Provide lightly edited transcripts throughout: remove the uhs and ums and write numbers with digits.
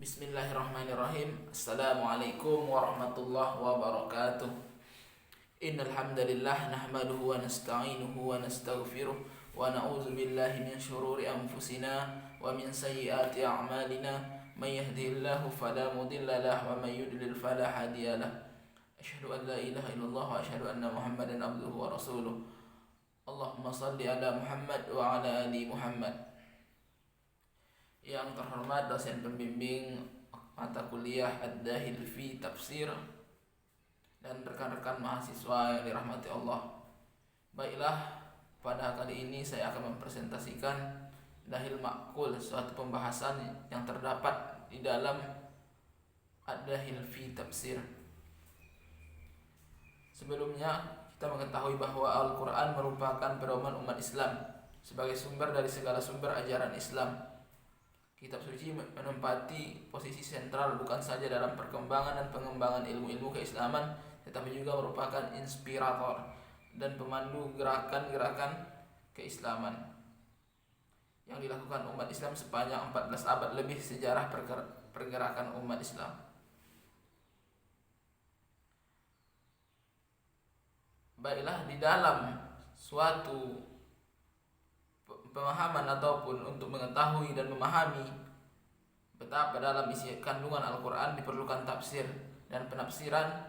Bismillahirrahmanirrahim. Assalamualaikum warahmatullahi wabarakatuh. Innal hamdalillah nahmaduhu wa nasta'inuhu wa nastaghfiruh wa na'udzu billahi min shururi anfusina wa min sayyiati a'malina. May yahdihillahu fala mudilla lahu wa may yudlil fala hadiya lahu. Asyhadu an la ilaha illallah wa asyhadu anna Muhammadan abduhu wa rasuluh. Allahumma shalli ala Muhammad wa ala ali Muhammad. Yang terhormat dosen pembimbing mata kuliah Ad-Dahil fi Tafsir dan rekan-rekan mahasiswa yang dirahmati Allah. Baiklah, pada kali ini saya akan mempresentasikan Dahil Ma'qul, suatu pembahasan yang terdapat di dalam Ad-Dahil fi Tafsir. Sebelumnya kita mengetahui bahwa Al-Quran merupakan pedoman umat Islam sebagai sumber dari segala sumber ajaran Islam. Kitab suci menempati posisi sentral bukan saja dalam perkembangan dan pengembangan ilmu-ilmu keislaman, tetapi juga merupakan inspirator dan pemandu gerakan-gerakan keislaman yang dilakukan umat Islam sepanjang 14 abad lebih sejarah pergerakan umat Islam. Baiklah, di dalam suatu pemahaman ataupun untuk mengetahui dan memahami betapa dalam isi kandungan Al-Quran diperlukan tafsir, dan penafsiran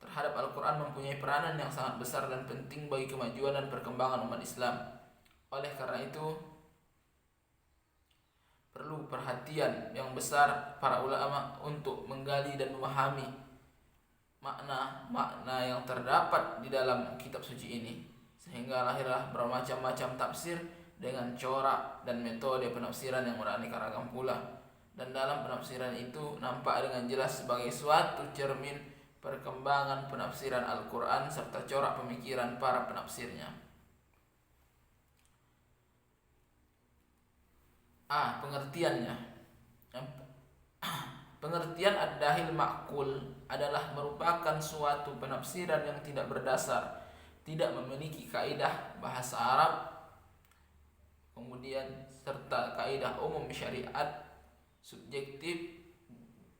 terhadap Al-Quran mempunyai peranan yang sangat besar dan penting bagi kemajuan dan perkembangan umat Islam. Oleh karena itu perlu perhatian yang besar para ulama untuk menggali dan memahami makna-makna yang terdapat di dalam kitab suci ini, sehingga lahirlah bermacam-macam tafsir dengan corak dan metode penafsiran yang beraneka ragam pula. Dan dalam penafsiran itu nampak dengan jelas sebagai suatu cermin perkembangan penafsiran Al-Quran serta corak pemikiran para penafsirnya. Pengertiannya. Pengertian Ad-Dahil Ma'qul adalah merupakan suatu penafsiran yang tidak berdasar, tidak memiliki kaidah bahasa Arab, kemudian serta kaidah umum syariat, subjektif,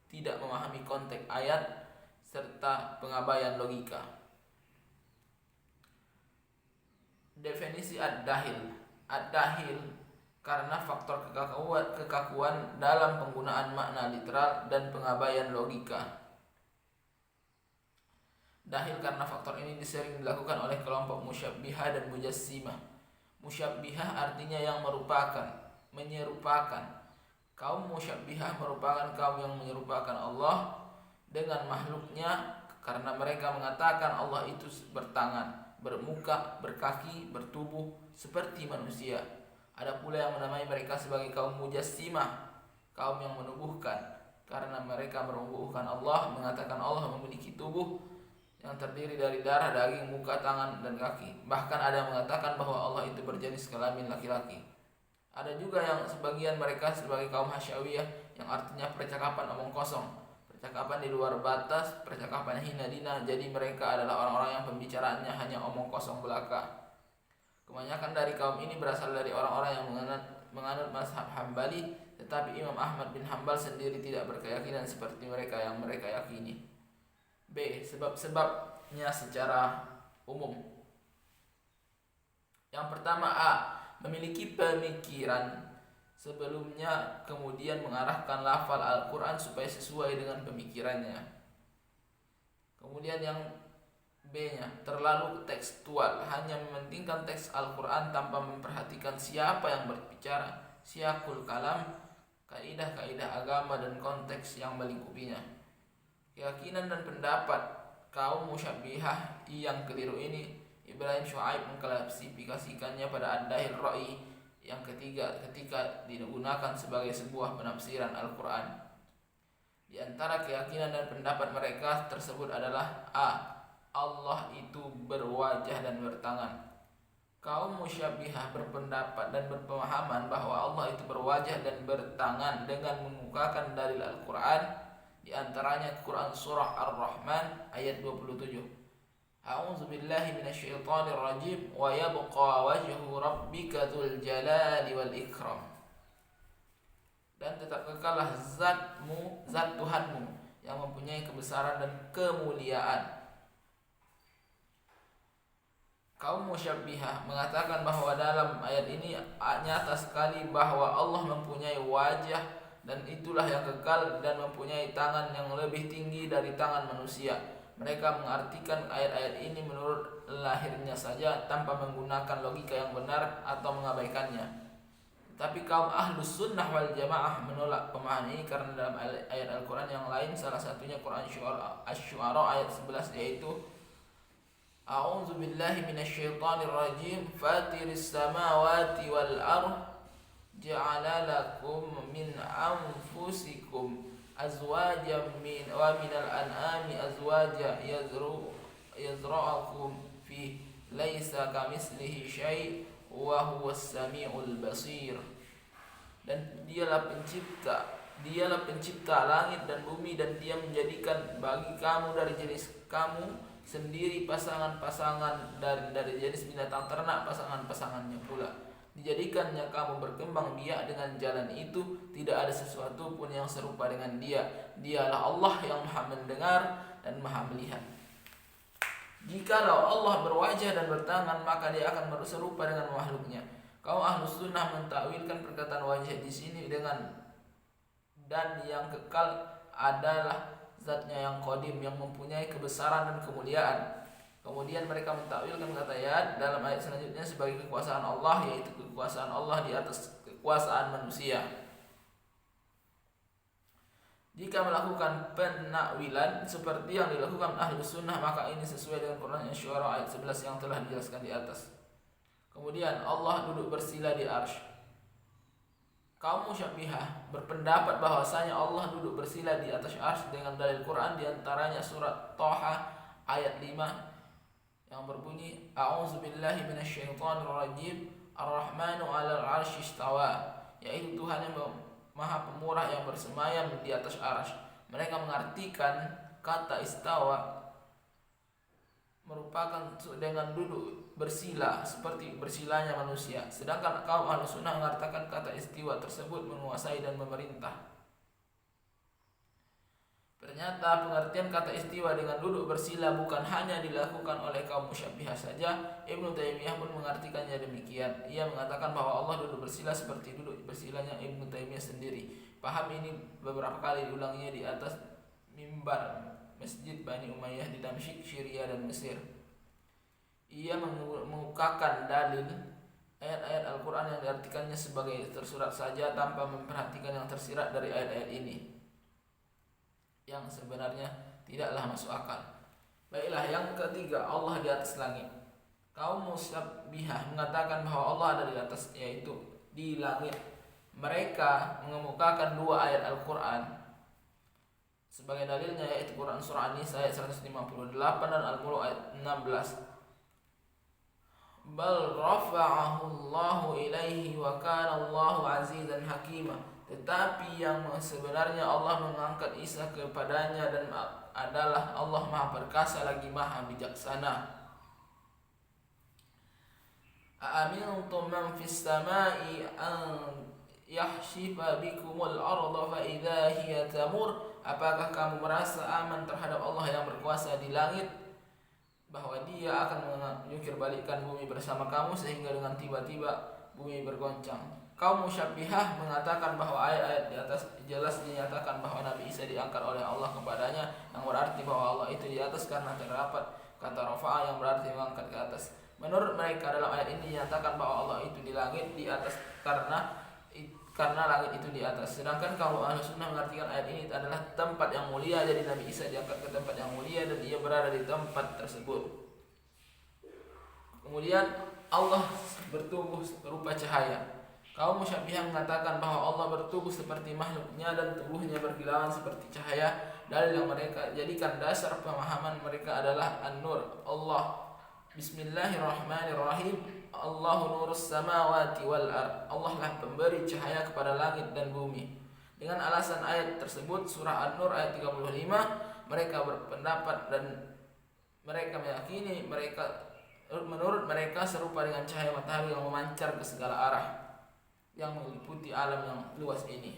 tidak memahami konteks ayat, serta pengabaian logika. Definisi Ad-Dahil. Ad-Dahil karena faktor kekakuan dalam penggunaan makna literal dan pengabaian logika. Dahil karena faktor ini sering dilakukan oleh kelompok musyabbihah dan mujassimah. Musyabbihah artinya yang menyerupakan. Kaum musyabbihah merupakan kaum yang menyerupakan Allah dengan makhluknya karena mereka mengatakan Allah itu bertangan, bermuka, berkaki, bertubuh seperti manusia. Ada pula yang menamai mereka sebagai kaum mujassimah, kaum yang menubuhkan, karena mereka menubuhkan Allah, mengatakan Allah memiliki tubuh yang terdiri dari darah, daging, muka, tangan, dan kaki. Bahkan ada yang mengatakan bahwa Allah itu berjenis kelamin laki-laki. Ada juga yang sebagian mereka sebagai kaum hasyawiyah, yang artinya percakapan omong kosong, percakapan di luar batas, percakapan hina dina. Jadi mereka adalah orang-orang yang pembicaraannya hanya omong kosong belaka. Kebanyakan dari kaum ini berasal dari orang-orang yang menganut mazhab Hambali, tetapi Imam Ahmad bin Hambal sendiri tidak berkeyakinan seperti mereka yang mereka yakini. B. Sebab-sebabnya secara umum. Yang pertama, memiliki pemikiran sebelumnya kemudian mengarahkan lafal Al-Quran supaya sesuai dengan pemikirannya. Kemudian yang B-nya, terlalu tekstual, hanya mementingkan teks Al-Quran tanpa memperhatikan siapa yang berbicara, siyakul kalam, kaidah-kaidah agama dan konteks yang melingkupinya. Keyakinan dan pendapat kaum musyabbihah yang keliru ini Ibrahim Syuaib mengklasifikasikannya pada Ad-Dahil Ra'i yang ketiga ketika digunakan sebagai sebuah penafsiran Al-Quran. Di antara keyakinan dan pendapat mereka tersebut adalah Allah itu berwajah dan bertangan. Kaum musyabbihah berpendapat dan berpemahaman bahwa Allah itu berwajah dan bertangan dengan mengukakan dalil Al-Quran. Di antaranya Quran surah Ar-Rahman ayat 27. A'udzu billahi minasyaitonir rajim wa yabqa wajhu rabbika dzul jalali wal ikram. dan tetap kekallah zatmu, zat Tuhanmu yang mempunyai kebesaran dan kemuliaan. Kaum musyabbihah mengatakan bahwa dalam ayat ini nyata sekali bahwa Allah mempunyai wajah dan itulah yang kekal dan mempunyai tangan yang lebih tinggi dari tangan manusia. Mereka mengartikan ayat-ayat ini menurut lahirnya saja tanpa menggunakan logika yang benar atau mengabaikannya. Tapi kaum ahlus sunnah wal jamaah menolak pemahaman ini karena dalam ayat Al-Quran yang lain, salah satunya Quran Asy-Syu'ara ayat 11, yaitu A'udzu billahi minasyaitonir rajim, fatiris samawati wal ardh ja'ala lakum min anfusikum azwajan wa minal an'ami azwaja yazra'ukum fi laisa kamislihi syai' wa huwas samiul basir. Dan dialah pencipta langit dan bumi, dan dia menjadikan bagi kamu dari jenis kamu sendiri pasangan-pasangan dari jenis binatang ternak, pasangan-pasangannya pula. Dijadikannya kamu berkembang biak dengan jalan itu, tidak ada sesuatu pun yang serupa dengan dia. Dialah Allah yang maha mendengar dan maha melihat. Jikalau Allah berwajah dan bertangan, maka dia akan serupa dengan makhluknya. Kaum ahlus sunnah mentakwilkan perkataan wajah di sini dengan dan yang kekal adalah zatnya yang qadim, yang mempunyai kebesaran dan kemuliaan. Kemudian mereka mentakwilkan kata yad dalam ayat selanjutnya sebagai kekuasaan Allah, yaitu kekuasaan Allah di atas kekuasaan manusia. Jika melakukan penakwilan seperti yang dilakukan ahlus sunnah, maka ini sesuai dengan Quran Asy-Syu'ara ayat 11 yang telah dijelaskan di atas. Kemudian Allah duduk bersila di arsy. Kaum musyabbihah berpendapat bahwasanya Allah duduk bersila di atas arsy dengan dalil Quran, diantaranya surat Thaha ayat 5 yang berbunyi A'udzu billahi minasyaitonir rajim, Ar-Rahmanu 'alal 'arsy istawa, yaitu Tuhan yang Maha Pemurah yang bersemayam di atas arsy. Mereka mengartikan kata istawa merupakan dengan duduk bersila seperti bersilanya manusia, sedangkan kaum ahlus sunnah mengatakan kata istiwa tersebut menguasai dan memerintah. Ternyata pengertian kata istiwa dengan duduk bersila bukan hanya dilakukan oleh kaum musyabbihah saja. Ibnu Taimiyah pun mengartikannya demikian. Ia mengatakan bahwa Allah duduk bersila seperti duduk bersilanya Ibnu Taimiyah sendiri. Paham ini beberapa kali diulanginya di atas mimbar Masjid Bani Umayyah di Damsyik, Syria dan Mesir. Ia mengukakan dalil ayat-ayat Al-Quran yang diartikannya sebagai tersurat saja tanpa memperhatikan yang tersirat dari ayat-ayat ini, yang sebenarnya tidaklah masuk akal. Baiklah, yang ketiga, Allah di atas langit. Kaum musyabbihah mengatakan bahwa Allah ada di atas, yaitu di langit. Mereka mengemukakan dua ayat Al-Quran sebagai dalilnya, yaitu Quran Surah An-Nisa ayat 158 dan Al-Mulk ayat 16. Bal rafa'ahu Allahu ilaihi wa kana Allahu azizan hakima. Tetapi yang sebenarnya Allah mengangkat Isa kepadanya dan adalah Allah Maha Perkasa lagi Maha Bijaksana. Aamintum man fis samai an yahshifa bikumul arda fa idza hiya tamur. Apakah kamu merasa aman terhadap Allah yang berkuasa di langit, bahwa dia akan mengukir balikkan bumi bersama kamu sehingga dengan tiba-tiba bumi bergoncang? Kaum musyabbihah mengatakan bahwa ayat-ayat di atas jelas dinyatakan bahwa Nabi Isa diangkat oleh Allah kepadanya, yang berarti bahwa Allah itu di atas karena terdapat kata rafa'a yang berarti mengangkat ke atas. Menurut mereka dalam ayat ini dinyatakan bahwa Allah itu di langit di atas karena langit itu di atas. Sedangkan kaum ahlus sunnah mengartikan ayat ini adalah tempat yang mulia, jadi Nabi Isa diangkat ke tempat yang mulia dan ia berada di tempat tersebut. Kemudian Allah bertubuh berupa cahaya. Kaum musyabbihah mengatakan bahwa Allah bertubuh seperti makhluknya dan tubuhnya berkilauan seperti cahaya. Dalil yang mereka jadikan dasar pemahaman mereka adalah An-Nur. Allah Bismillahirrahmanirrahim. Allahu nurus samawati wal ard. Allah lah pemberi cahaya kepada langit dan bumi. Dengan alasan ayat tersebut, surah An-Nur ayat 35, mereka berpendapat dan mereka meyakini menurut mereka serupa dengan cahaya matahari yang memancar ke segala arah, yang meliputi alam yang luas ini.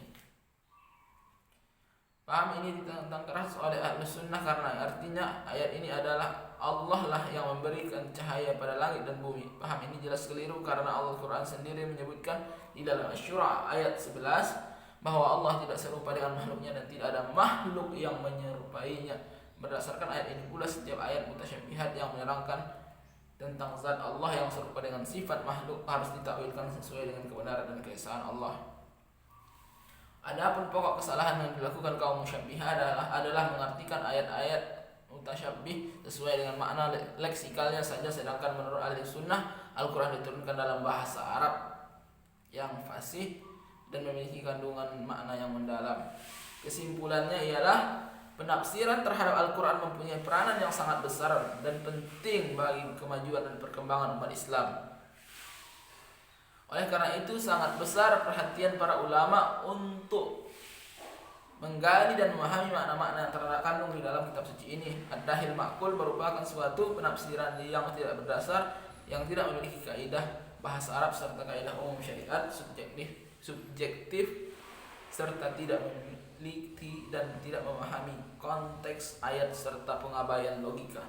Paham ini ditentang keras oleh Ahlus Sunnah karena artinya ayat ini adalah Allah lah yang memberikan cahaya pada langit dan bumi. Paham ini jelas keliru karena Al-Quran sendiri menyebutkan di dalam Asy-Syura ayat 11 bahwa Allah tidak serupa dengan makhluknya dan tidak ada makhluk yang menyerupainya. Berdasarkan ayat ini pula setiap ayat mutasyabihat yang menerangkan tentang zat Allah yang serupa dengan sifat makhluk harus ditakwilkan sesuai dengan kebenaran dan keesaan Allah. Adapun pokok kesalahan yang dilakukan kaum musyabbihah adalah mengartikan ayat-ayat mutasyabih sesuai dengan makna leksikalnya saja, sedangkan menurut ahli sunnah Al-Quran diturunkan dalam bahasa Arab yang fasih dan memiliki kandungan makna yang mendalam. Kesimpulannya ialah penafsiran terhadap Al-Quran mempunyai peranan yang sangat besar dan penting bagi kemajuan dan perkembangan umat Islam. Oleh karena itu sangat besar perhatian para ulama untuk menggali dan memahami makna-makna yang terkandung di dalam kitab suci ini. Ad-Dahil Ma'qul merupakan suatu penafsiran yang tidak berdasar, yang tidak memiliki kaidah bahasa Arab serta kaidah umum syariat, subjektif serta tidak memiliki dan tidak memahami konteks ayat serta pengabaian logika.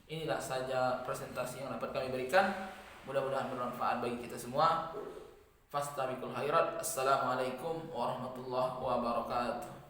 Inilah saja presentasi yang dapat kami berikan. Mudah-mudahan bermanfaat bagi kita semua. Fastabiqul khairat. Assalamualaikum warahmatullahi wabarakatuh.